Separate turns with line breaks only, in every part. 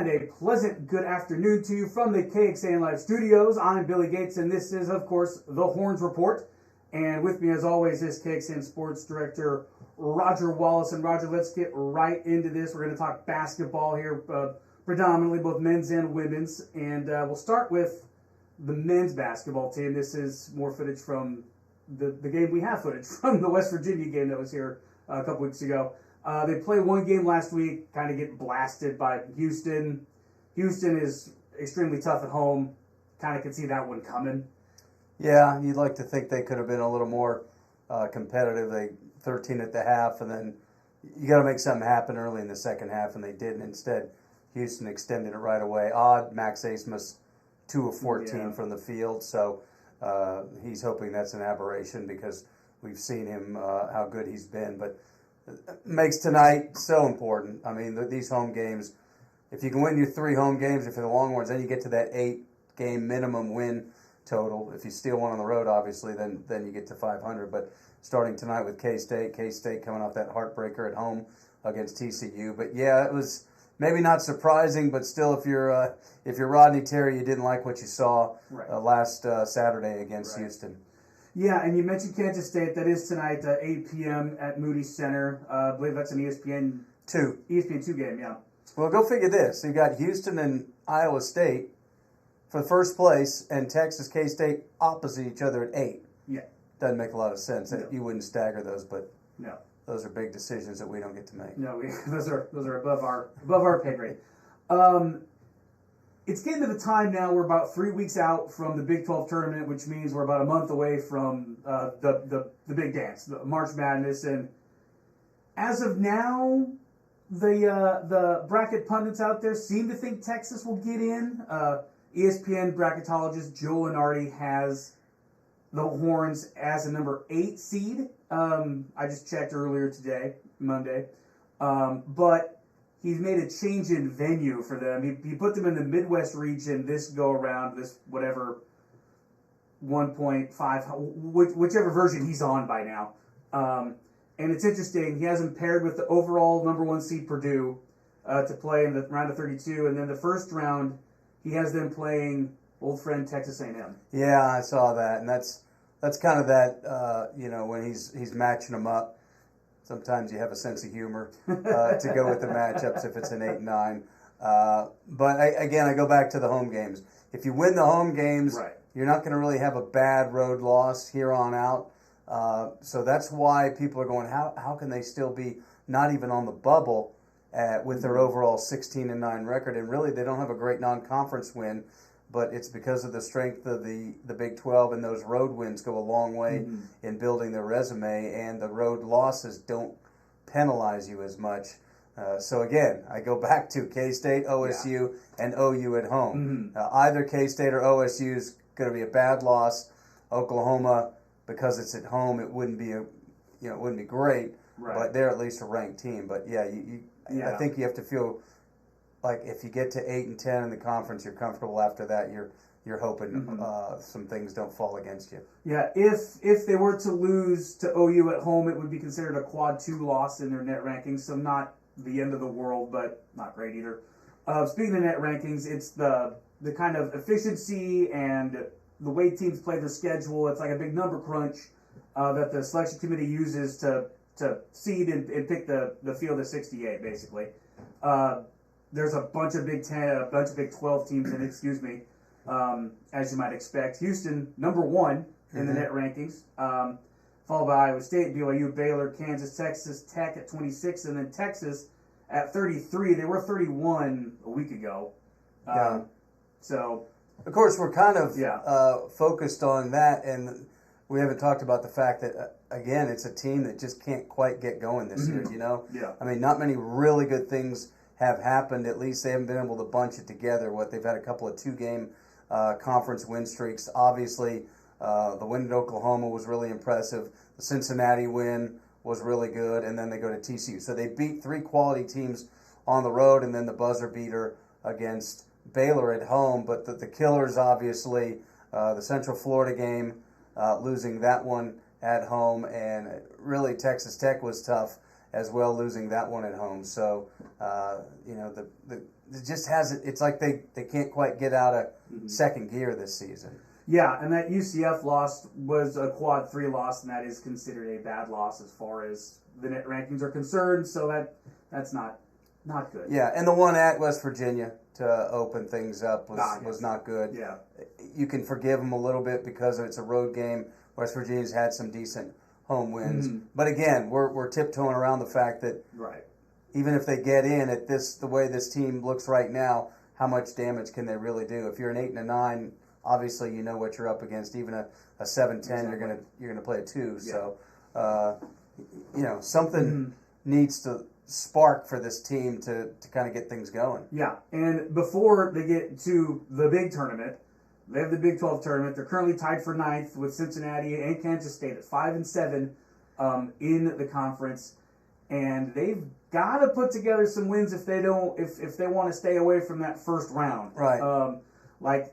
And a pleasant good afternoon to you from the KXAN Live studios. I'm Billy Gates, and this is, of course, the Horns Report. And with me, as always, is KXAN Sports Director Roger Wallace. And Roger, let's get right into this. We're going to talk basketball here, predominantly both men's and women's. And we'll start with the men's basketball team. This is more footage from the game we have footage from, the West Virginia game that was here a couple weeks ago. They played one game last week, kind of get blasted by Houston. Houston is extremely tough at home. Kind of could see that one coming.
Yeah, you'd like to think they could have been a little more competitive. They 13 at the half, and then you got to make something happen early in the second half, and they didn't. Instead, Houston extended it right away. Odd, Max Asmus, 2 of 14 from the field, so he's hoping that's an aberration because we've seen him, how good he's been. But makes tonight so important. I mean, these home games, if you can win your 3 home games, if you're the Longhorns, then you get to that 8-game minimum win total. If you steal one on the road, obviously, then you get to 500. But starting tonight with K-State coming off that heartbreaker at home against TCU. But yeah, it was maybe not surprising, but still, if you're Rodney Terry, you didn't like what you saw last Saturday against Houston.
Yeah, and you mentioned Kansas State. That is tonight, 8 p.m. at Moody Center. I believe that's an ESPN 2 game, yeah.
Well, go figure this. You got Houston and Iowa State for first place, and Texas K-State opposite each other at 8.
Yeah. Doesn't
make a lot of sense.
No.
You wouldn't stagger those, but
no,
those are big decisions that we don't get to make.
No, those are above our pay grade. It's getting to the time now. We're about 3 weeks out from the Big 12 tournament, which means we're about a month away from the big dance, the March Madness. And as of now, the bracket pundits out there seem to think Texas will get in. ESPN bracketologist Joe Lunardi has the Horns as a number 8 seed. I just checked earlier today, Monday. But he's made a change in venue for them. He put them in the Midwest region this go-around, this whatever 1.5, whichever version he's on by now. And it's interesting. He has them paired with the overall number 1 seed Purdue to play in the round of 32. And then the first round, he has them playing old friend Texas A&M.
Yeah, I saw that. And that's kind of that, when he's matching them up. Sometimes you have a sense of humor to go with the matchups if it's an 8 and 9. But I go back to the home games. If you win the home games, you're not going to really have a bad road loss here on out. So that's why people are going, how can they still be not even on the bubble with their overall 16 and 9 record? And really, they don't have a great non-conference win. But it's because of the strength of the Big 12, and those road wins go a long way in building their resume, and the road losses don't penalize you as much. So again, I go back to K-State, OSU, and OU at home. Either K-State or OSU is going to be a bad loss. Oklahoma, because it's at home, it wouldn't be great, but they're at least a ranked team. But I think you have to feel like if you get to 8 and 10 in the conference, you're comfortable. After that, you're hoping some things don't fall against you.
Yeah, if they were to lose to OU at home, it would be considered a quad 2 loss in their net rankings, so not the end of the world, but not great either. Speaking of net rankings, it's the kind of efficiency and the way teams play their schedule. It's like a big number crunch that the selection committee uses to seed and pick the field of 68, basically. There's a bunch of Big 10, a bunch of Big 12 teams in it, as you might expect. Houston, number 1 in the net rankings, followed by Iowa State, BYU, Baylor, Kansas, Texas Tech at 26, and then Texas at 33. They were 31 a week ago. So,
of course, we're kind of focused on that, and we haven't talked about the fact that, again, it's a team that just can't quite get going this year,
Yeah.
I mean, not many really good things have happened. At least they haven't been able to bunch it together. They've had a couple of 2-game conference win streaks. Obviously, the win at Oklahoma was really impressive. The Cincinnati win was really good, and then they go to TCU. So they beat 3 quality teams on the road, and then the buzzer beater against Baylor at home. But the killers, obviously, the Central Florida game, losing that one at home, and really Texas Tech was tough as well, losing that one at home. So, it just hasn't. It's like they can't quite get out of second gear this season.
Yeah, and that UCF loss was a quad 3 loss, and that is considered a bad loss as far as the net rankings are concerned. So that's not good.
Yeah, and the one at West Virginia to open things up was not good.
Yeah,
you can forgive them a little bit because it's a road game. West Virginia's had some decent home wins, but again, we're tiptoeing around the fact that even if they get in at the way this team looks right now, how much damage can they really do? If you're an 8 and a 9, obviously you know what you're up against. Even a 7-10, you're gonna play a 2. Yeah. So something needs to spark for this team to kind of get things going.
Yeah, and before they get to the big tournament, they have the Big 12 tournament. They're currently tied for 9th with Cincinnati and Kansas State at 5 and 7 in the conference, and they've got to put together some wins if they want to stay away from that first round.
Right.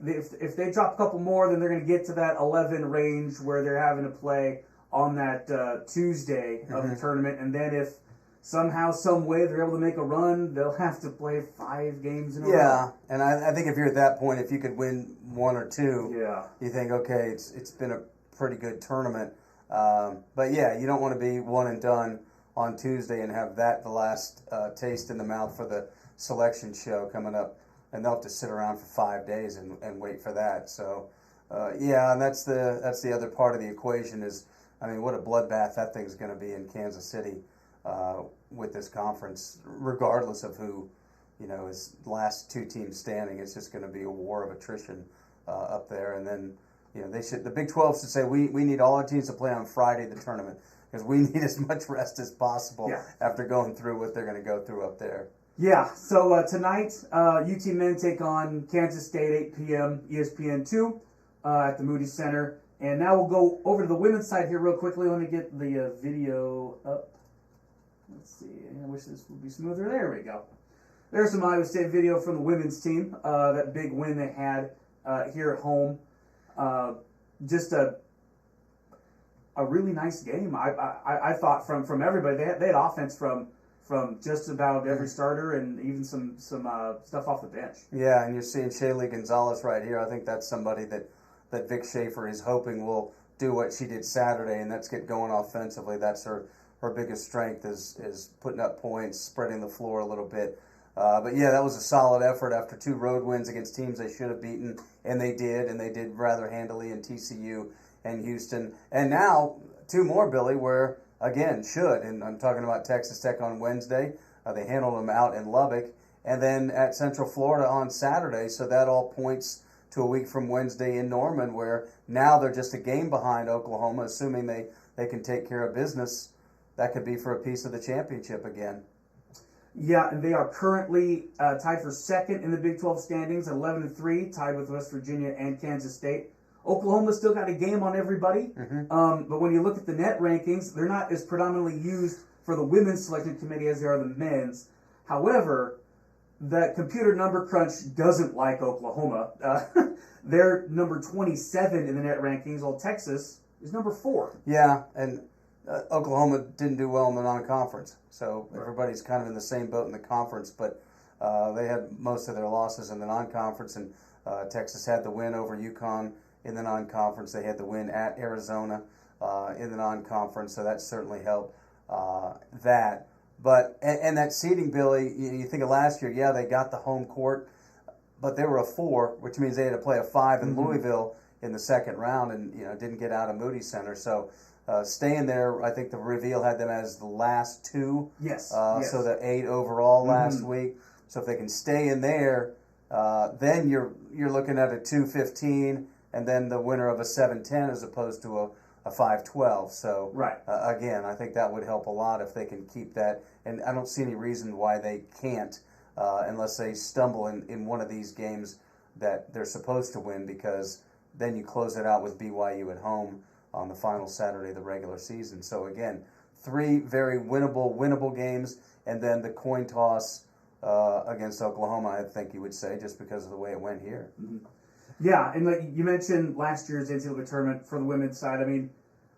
If they drop a couple more, then they're going to get to that 11 range where they're having to play on that Tuesday of the tournament, and then if somehow, some way they're able to make a run, they'll have to play 5 games in a row.
Yeah, and I think if you're at that point, if you could win 1 or 2, you think, okay, it's been a pretty good tournament. But yeah, you don't want to be one and done on Tuesday and have that the last taste in the mouth for the selection show coming up, and they'll have to sit around for 5 days and wait for that. So and that's the other part of the equation is, I mean, what a bloodbath that thing's going to be in Kansas City. With this conference, regardless of who, is last 2 teams standing, it's just going to be a war of attrition up there. And then, the Big 12 should say we need all our teams to play on Friday the tournament because we need as much rest as possible after going through what they're going to go through up there.
Yeah. So tonight, UT men take on Kansas State 8 p.m. ESPN2 at the Moody Center. And now we'll go over to the women's side here real quickly. Let me get the video up. Let's see. I wish this would be smoother. There we go. There's some Iowa State video from the women's team. That big win they had here at home. Just a really nice game. I thought from everybody. They had offense from just about every starter and even some stuff off the bench.
Yeah, and you're seeing Shaylee Gonzalez right here. I think that's somebody that Vic Schaefer is hoping will do what she did Saturday, and that's get going offensively. That's her biggest strength is putting up points, spreading the floor a little bit. But yeah, that was a solid effort after 2 road wins against teams they should have beaten, and they did rather handily in TCU and Houston. And now 2 more, Billy, where, again, should. And I'm talking about Texas Tech on Wednesday. They handled them out in Lubbock. And then at Central Florida on Saturday. So that all points to a week from Wednesday in Norman, where now they're just a game behind Oklahoma, assuming they can take care of business. That could be for a piece of the championship again.
Yeah, and they are currently tied for second in the Big 12 standings at 11-3, tied with West Virginia and Kansas State. Oklahoma's still got a game on everybody, but when you look at the net rankings, they're not as predominantly used for the women's selection committee as they are the men's. However, the computer number crunch doesn't like Oklahoma. They're number 27 in the net rankings, while Texas is number 4.
Yeah, and Oklahoma didn't do well in the non-conference, so everybody's kind of in the same boat in the conference, but they had most of their losses in the non-conference, and Texas had the win over UConn in the non-conference. They had the win at Arizona in the non-conference, so that certainly helped that. But and that seeding, Billy, you think of last year, yeah, they got the home court, but they were a 4, which means they had to play a 5 in Louisville in the second round, and didn't get out of Moody Center, so. Staying there, I think the reveal had them as the last 2.
Yes.
So the 8 overall last week. So if they can stay in there, then you're looking at a 2-15, and then the winner of a 7-10 as opposed to a 5-12. So again, I think that would help a lot if they can keep that. And I don't see any reason why they can't, unless they stumble in one of these games that they're supposed to win, because then you close it out with BYU at home on the final Saturday of the regular season. So again, 3 very winnable games, and then the coin toss against Oklahoma, I think you would say, just because of the way it went here.
Yeah, and like you mentioned last year's NCAA tournament for the women's side. I mean,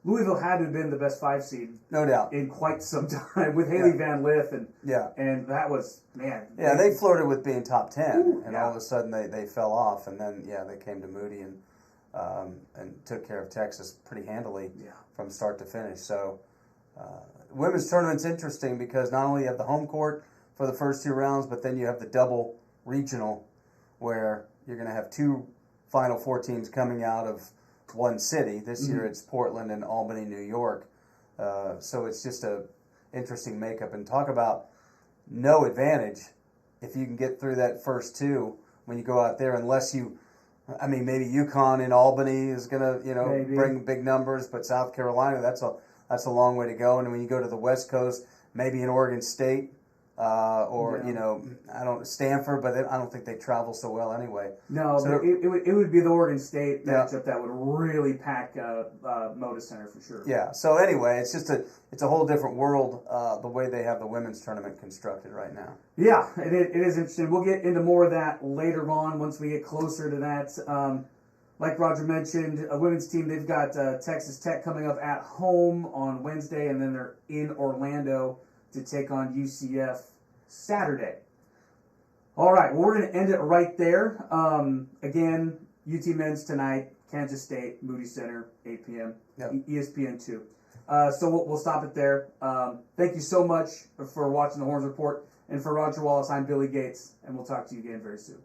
Louisville had to have been the best 5 seed
No doubt.
in quite some time with Haley Van Lith, and
Yeah.
that was, man.
Yeah, they flirted with being top 10,
Ooh,
and
yeah.
all of a sudden they fell off, and then they came to Moody and took care of Texas pretty handily from start to finish. So women's tournament's interesting because not only you have the home court for the first 2 rounds, but then you have the double regional where you're going to have 2 Final Four teams coming out of one city. This year it's Portland and Albany, New York. So it's just a interesting makeup. And talk about no advantage if you can get through that first 2 when you go out there, unless you, I mean, maybe UConn in Albany is going to,
Maybe.
bring big numbers, but South Carolina, that's a long way to go. And when you go to the West Coast, maybe in Oregon State, or Stanford, but I don't think they travel so well anyway.
No,
So-
but it would be the Oregon State
Yeah.
matchup that would really pack Moda Center for sure.
Yeah. So anyway, it's a whole different world the way they have the women's tournament constructed right now.
Yeah, it is interesting. We'll get into more of that later on once we get closer to that. Like Roger mentioned, a women's team, they've got Texas Tech coming up at home on Wednesday, and then they're in Orlando to take on UCF Saturday. All right, well, we're going to end it right there. Again, UT men's tonight, Kansas State, Moody Center, 8 p.m.,
Yep.
ESPN 2. So we'll stop it there. Thank you so much for watching the Horns Report. And for Roger Wallace, I'm Billy Gates, and we'll talk to you again very soon.